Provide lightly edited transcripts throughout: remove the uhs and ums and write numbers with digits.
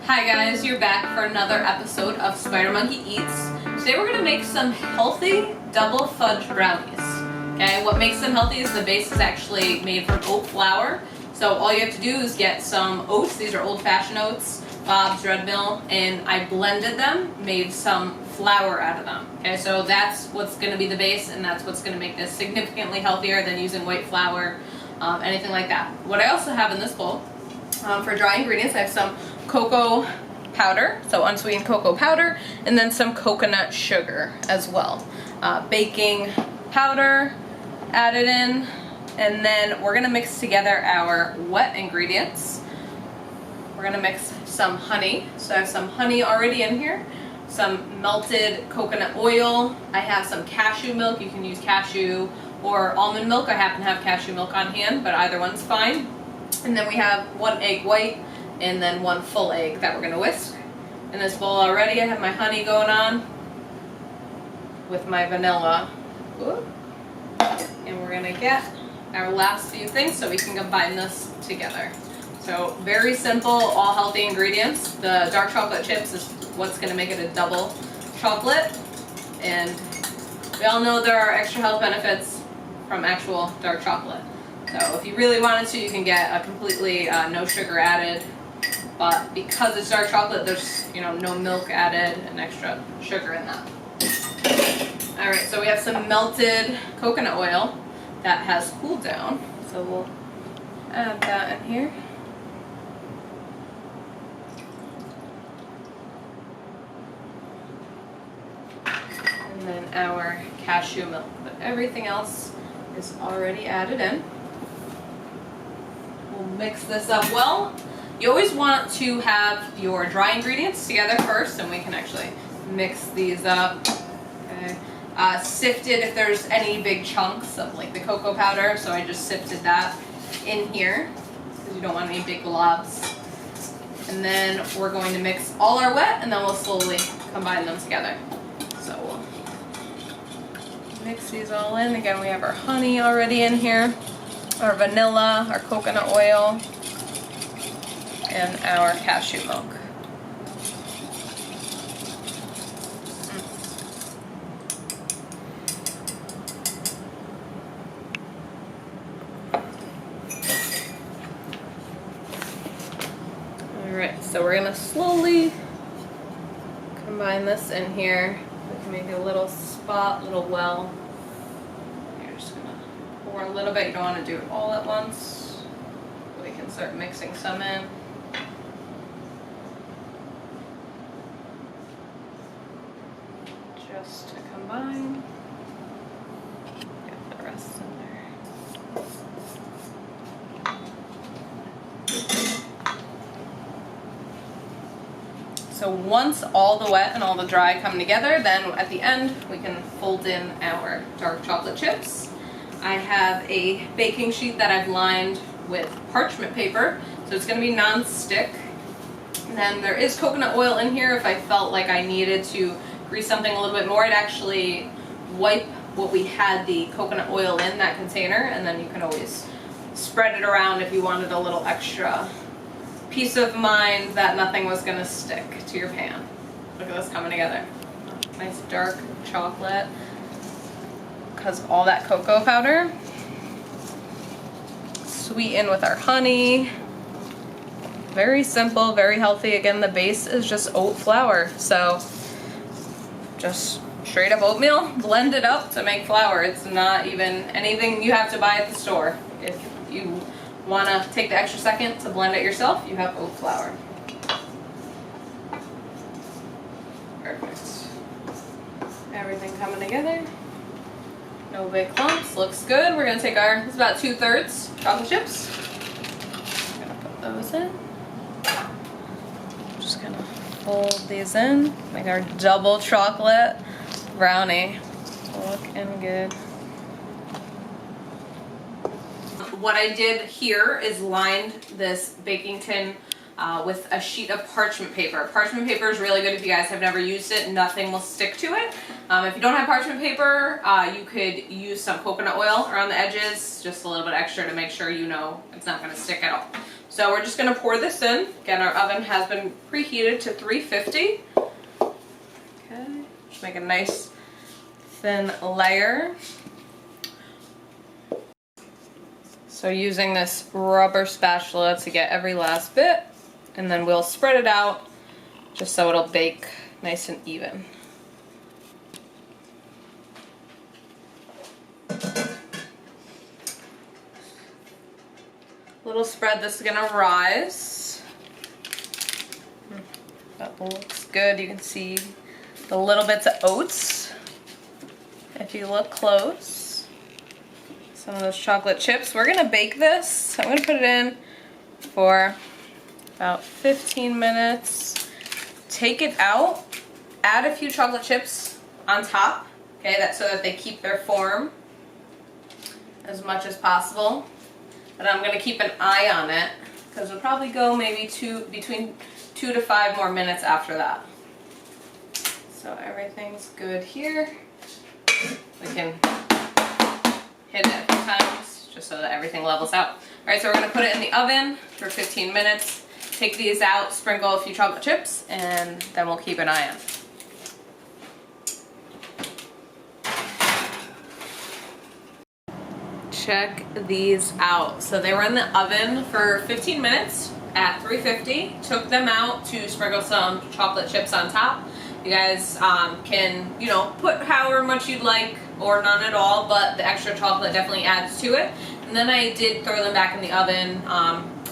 Hi guys, you're back for another episode of Spider Monkey Eats. Today we're going to make some healthy double fudge brownies. Okay, what makes them healthy is the base is actually made from oat flour. So all you have to do is get some oats. These are old-fashioned oats, Bob's Red Mill, and I blended them, made some flour out of them. Okay, so that's what's going to be the base, and that's what's going to make this significantly healthier than using white flour, anything like that. What I also have in this bowl for dry ingredients, I have some cocoa powder, so unsweetened cocoa powder, and then some coconut sugar as well. Baking powder added in, and then we're gonna mix together our wet ingredients. We're gonna mix some honey, so I have some honey already in here, some melted coconut oil, I have some cashew milk. You can use cashew or almond milk. I happen to have cashew milk on hand, but either one's fine. And then we have 1 egg white and then 1 full egg that we're going to whisk. In this bowl already I have my honey going on with my vanilla. Ooh. And we're going to get our last few things so we can combine this together. So very simple, all healthy ingredients. The dark chocolate chips is what's going to make it a double chocolate. And we all know there are extra health benefits from actual dark chocolate. So if you really wanted to, you can get a completely no sugar added, but because it's dark chocolate, there's no milk added and extra sugar in that. All right, so we have some melted coconut oil that has cooled down, so we'll add that in here. And then our cashew milk, but everything else is already added in. We'll mix this up well. You always want to have your dry ingredients together first, and we can actually mix these up. Okay. Sifted if there's any big chunks of like the cocoa powder, so I just sifted that in here because you don't want any big globs. And then we're going to mix all our wet, and then we'll slowly combine them together. So we'll mix these all in. Again, we have our honey already in here, our vanilla, our coconut oil, and our cashew milk. Alright, so we're going to slowly combine this in here. We can make a little spot, little well. You're just going to pour a little bit. You don't want to do it all at once. We can start mixing some in. Just to combine. Get the rest in there. So once all the wet and all the dry come together, then at the end we can fold in our dark chocolate chips. I have a baking sheet that I've lined with parchment paper, so it's going to be non-stick. And then there is coconut oil in here if I felt like I needed to grease something a little bit more. I'd actually wipe what we had the coconut oil in that container, and then you can always spread it around if you wanted a little extra peace of mind that nothing was going to stick to your pan. Look at this coming together. Nice dark chocolate because all that cocoa powder. Sweeten with our honey. Very simple, very healthy. Again, the base is just oat flour, so just straight up oatmeal, blend it up to make flour. It's not even anything you have to buy at the store. If you want to take the extra second to blend it yourself, you have oat flour. Perfect. Everything coming together. No big clumps. Looks good. We're going to take our, this is about 2/3 chocolate chips. I'm going to put those in. Just going to fold these in. Make our double chocolate brownie. Looking good. What I did here is lined this baking tin with a sheet of parchment paper. Parchment paper is really good if you guys have never used it. Nothing will stick to it. If you don't have parchment paper, you could use some coconut oil around the edges, just a little bit extra to make sure you know it's not going to stick at all. So we're just gonna pour this in. Again, our oven has been preheated to 350. Okay, just make a nice thin layer. So using this rubber spatula to get every last bit, and then we'll spread it out just so it'll bake nice and even. Little spread, this is gonna rise. That looks good. You can see the little bits of oats if you look close. Some of those chocolate chips. We're gonna bake this. I'm gonna put it in for about 15 minutes. Take it out, add a few chocolate chips on top, okay, that's so that they keep their form as much as possible. And I'm gonna keep an eye on it because it'll probably go maybe between 2 to 5 more minutes after that. So everything's good here. We can hit it a few times just so that everything levels out. All right, so we're gonna put it in the oven for 15 minutes. Take these out, sprinkle a few chocolate chips, and then we'll keep an eye on it. Check these out. So they were in the oven for 15 minutes at 350. Took them out to sprinkle some chocolate chips on top. You guys can, you know, put however much you'd like or none at all, but the extra chocolate definitely adds to it. And then I did throw them back in the oven.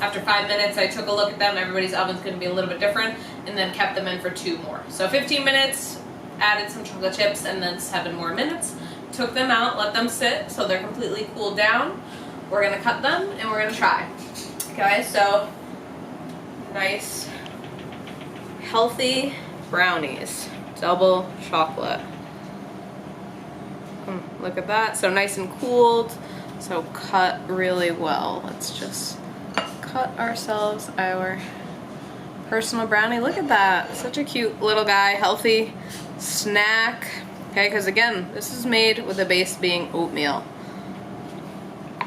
After 5 minutes, I took a look at them. Everybody's oven's going to be a little bit different, and then kept them in for 2 more. So 15 minutes, added some chocolate chips, and then 7 more minutes. Took them out, let them sit so they're completely cooled down. We're gonna cut them and we're gonna try. Okay, so nice, healthy brownies, double chocolate. Look at that, so nice and cooled, so cut really well. Let's just cut ourselves our personal brownie. Look at that, such a cute little guy, healthy snack. Okay, because again, this is made with the base being oatmeal.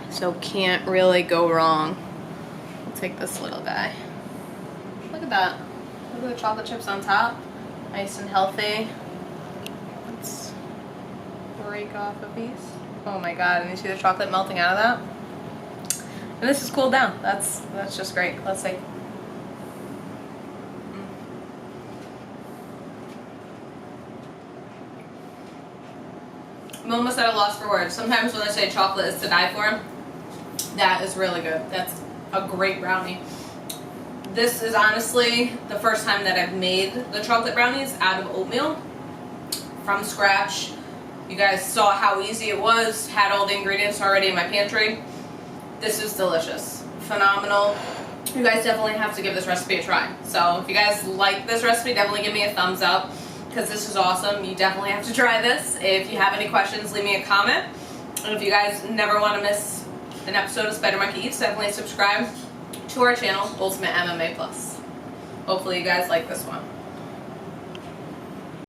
So can't really go wrong. I'll take this little guy. Look at that. Look at the chocolate chips on top. Nice and healthy. Let's break off a piece. Oh my god, and you see the chocolate melting out of that? And this is cooled down. That's just great. Let's see. I'm almost at a loss for words. Sometimes when I say chocolate is to die for, that is really good. That's a great brownie. This is honestly the first time that I've made the chocolate brownies out of oatmeal from scratch. You guys saw how easy it was, had all the ingredients already in my pantry. This is delicious, phenomenal. You guys definitely have to give this recipe a try. So if you guys like this recipe, definitely give me a thumbs up, because this is awesome. You definitely have to try this. If you have any questions, leave me a comment. And if you guys never want to miss an episode of Spider Monkey Eats, definitely subscribe to our channel, Ultimate MMA Plus. Hopefully you guys like this one.